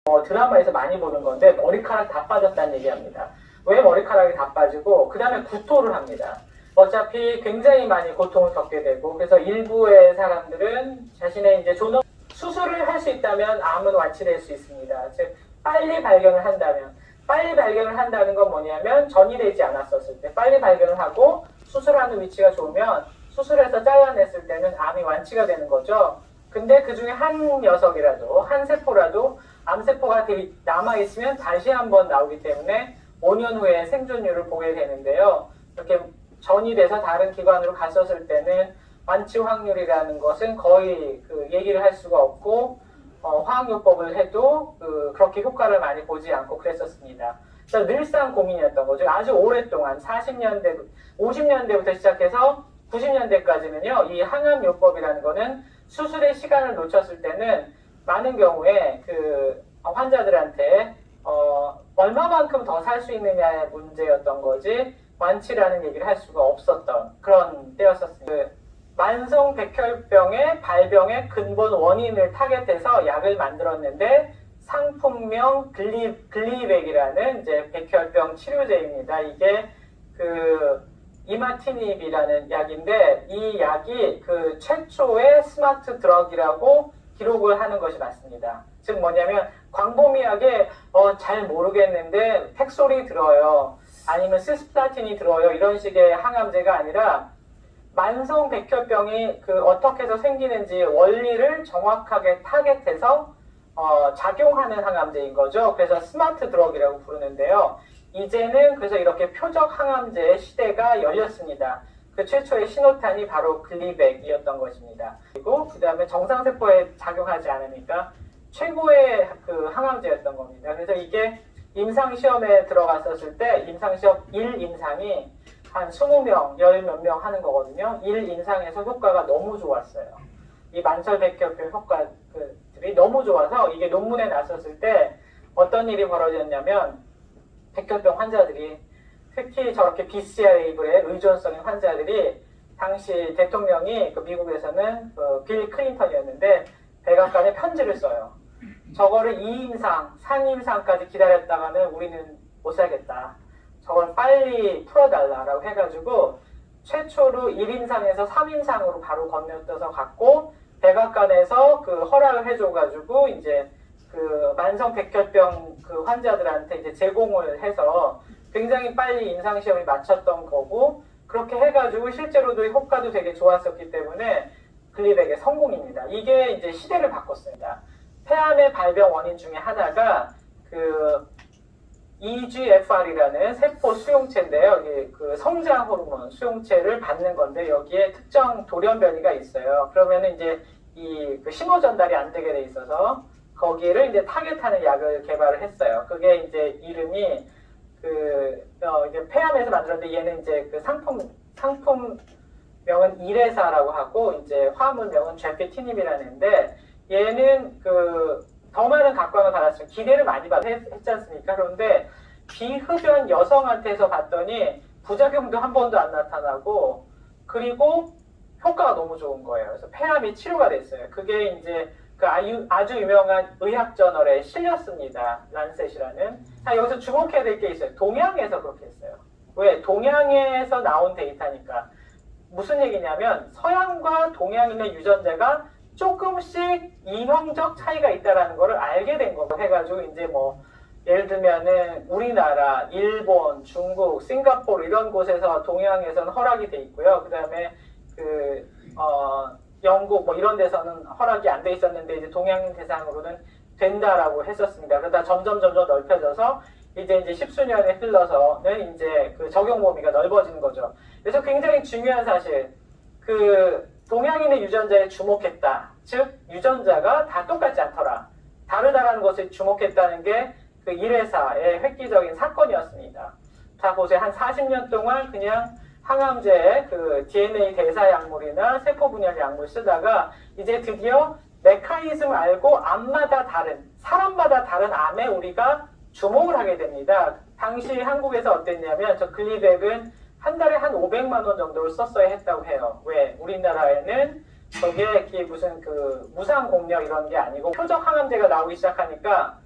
드라마에서 많이 보는 건데 머리카락 다 빠졌다는 얘기합니다. 왜 머리카락이 다 빠지고 그 다음에 구토를 합니다. 어차피 굉장히 많이 고통을 겪게 되고 그래서 일부의 사람들은 자신의 이제 존엄 수술을 할 수 있다면 암은 완치될 수 있습니다. 즉 빨리 발견을 한다는 건 뭐냐면 전이되지 않았었을 때 빨리 발견을 하고 수술하는 위치가 좋으면 수술해서 잘라냈을 때는 암이 완치가 되는 거죠. 근데 그 중에 한 녀석이라도 한 세포라도 암세포가 남아있으면 다시 한번 나오기 때문에 5년 후에 생존율을 보게 되는데요. 이렇게 전이 돼서 다른 기관으로 갔었을 때는 완치 확률이라는 것은 거의 얘기를 할 수가 없고 화학요법을 해도 그렇게 효과를 많이 보지 않고 그랬었습니다. 그래서 늘상 고민이었던 거죠. 아주 오랫동안 40년대, 50년대부터 시작해서 90년대까지는요. 이 항암요법이라는 거는 수술의 시간을 놓쳤을 때는 많은 경우에 환자들한테 얼마만큼 더 살 수 있느냐의 문제였던 거지 완치라는 얘기를 할 수가 없었던 그런 때였었습니다. 만성 백혈병의 발병의 근본 원인을 타겟해서 약을 만들었는데 상품명 글리백이라는 이제 백혈병 치료제입니다. 이게 이마티닙이라는 약인데 이 약이 최초의 스마트 드럭이라고 기록을 하는 것이 맞습니다. 즉 뭐냐면 광범위하게 잘 모르겠는데 팩솔이 들어요. 아니면 시스플라틴이 들어요. 이런 식의 항암제가 아니라 만성 백혈병이 어떻게 해서 생기는지 원리를 정확하게 타겟해서 작용하는 항암제인 거죠. 그래서 스마트 드럭이라고 부르는데요. 이제는 그래서 이렇게 표적 항암제의 시대가 열렸습니다. 그 최초의 신호탄이 바로 글리백이었던 것입니다. 그리고 그 다음에 정상세포에 작용하지 않으니까 최고의 항암제였던 겁니다. 그래서 이게 임상시험에 들어갔었을 때 임상시험 1임상이 한 20명, 10몇 명 하는 거거든요. 1임상에서 효과가 너무 좋았어요. 이 만설백혈병 효과들이 너무 좋아서 이게 논문에 났었을 때 어떤 일이 벌어졌냐면 백혈병 환자들이 특히 저렇게 BCR-ABL에 의존성인 환자들이 당시 대통령이 미국에서는 빌 클린턴이었는데 백악관에 편지를 써요. 저거를 2임상, 3임상까지 기다렸다가는 우리는 못 살겠다. 저걸 빨리 풀어달라라고 해가지고 최초로 1임상에서 3임상으로 바로 건너뛰어서 갔고 백악관에서 허락을 해줘가지고 이제 만성 백혈병 환자들한테 이제 제공을 해서 굉장히 빨리 임상시험을 마쳤던 거고 그렇게 해가지고 실제로도 효과도 되게 좋았었기 때문에 글리백의 성공입니다. 이게 이제 시대를 바꿨습니다. 폐암의 발병 원인 중에 하나가 EGFR이라는 세포 수용체인데요. 이게 성장 호르몬 수용체를 받는 건데 여기에 특정 돌연 변이가 있어요. 그러면은 이제 신호 전달이 안 되게 돼 있어서 거기를 이제 타겟하는 약을 개발을 했어요. 그게 이제 이름이 이제 폐암에서 만들었는데 얘는 이제 상품명은 이레사라고 하고 이제 화물명은 제피티닙이라는데 얘는 더 많은 각광을 받았어요. 기대를 많이 했지 않습니까? 그런데 비흡연 여성한테서 봤더니 부작용도 한 번도 안 나타나고 그리고 효과가 너무 좋은 거예요. 그래서 폐암이 치료가 됐어요. 그게 이제 아주 유명한 의학 저널에 실렸습니다. 란셋이라는. 여기서 주목해야 될 게 있어요. 동양에서 그렇게 했어요. 왜? 동양에서 나온 데이터니까. 무슨 얘기냐면 서양과 동양인의 유전자가 조금씩 이형적 차이가 있다라는 거를 알게 된 거고 해가지고 이제 예를 들면은 우리나라, 일본, 중국, 싱가포르 이런 곳에서 동양에서는 허락이 돼 있고요. 그 다음에 영국 이런 데서는 허락이 안 돼 있었는데 이제 동양인 대상으로는 된다라고 했었습니다. 그러다 점점 넓혀져서 이제 십수년에 흘러서는 이제 적용 범위가 넓어지는 거죠. 그래서 굉장히 중요한 사실, 동양인의 유전자에 주목했다. 즉 유전자가 다 똑같지 않더라. 다르다라는 것에 주목했다는 게 이레사의 획기적인 사건이었습니다. 자 보세요. 한 40년 동안 그냥 항암제의 DNA 대사 약물이나 세포 분열 약물 쓰다가 이제 드디어 메커니즘을 알고 사람마다 다른 암에 우리가 주목을 하게 됩니다. 당시 한국에서 어땠냐면 저 글리백은 한 달에 한 500만 원 정도를 썼어야 했다고 해요. 왜? 우리나라에는 저게 무슨 무상 공력 이런 게 아니고 표적 항암제가 나오기 시작하니까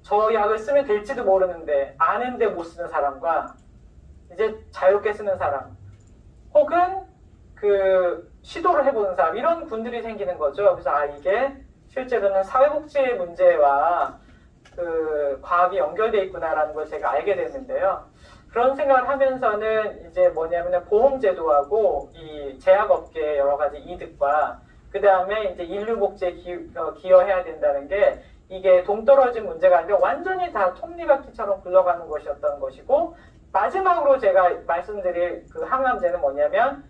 저 약을 쓰면 될지도 모르는데 아는데 못 쓰는 사람과 이제 자유롭게 쓰는 사람 혹은 그 시도를 해보는 사람 이런 군들이 생기는 거죠. 그래서 이게 실제로는 사회복지의 문제와 그 과학이 연결돼 있구나라는 걸 제가 알게 됐는데요. 그런 생각을 하면서는 이제 뭐냐면 보험제도하고 이 제약업계의 여러 가지 이득과 그 다음에 이제 인류복지에 기여해야 된다는 게 이게 동떨어진 문제가 아니라 완전히 다 톱니바퀴처럼 굴러가는 것이었던 것이고 마지막으로 제가 말씀드릴 그 항암제는 뭐냐면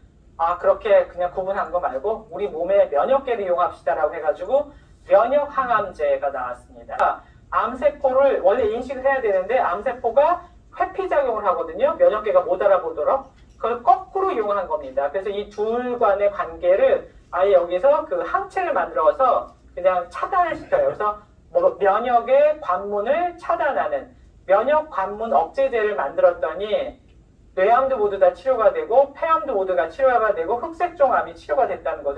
그렇게 그냥 구분한 거 말고 우리 몸의 면역계를 이용합시다라고 해가지고 면역 항암제가 나왔습니다. 암세포를 원래 인식을 해야 되는데 암세포가 회피작용을 하거든요. 면역계가 못 알아보도록. 그걸 거꾸로 이용한 겁니다. 그래서 이 둘 간의 관계를 아예 여기서 그 항체를 만들어서 그냥 차단을 시켜요. 그래서 뭐 면역의 관문을 차단하는 면역 관문 억제제를 만들었더니 뇌암도 모두 다 치료가 되고 폐암도 모두 다 치료가 되고 흑색종암이 치료가 됐다는 거죠.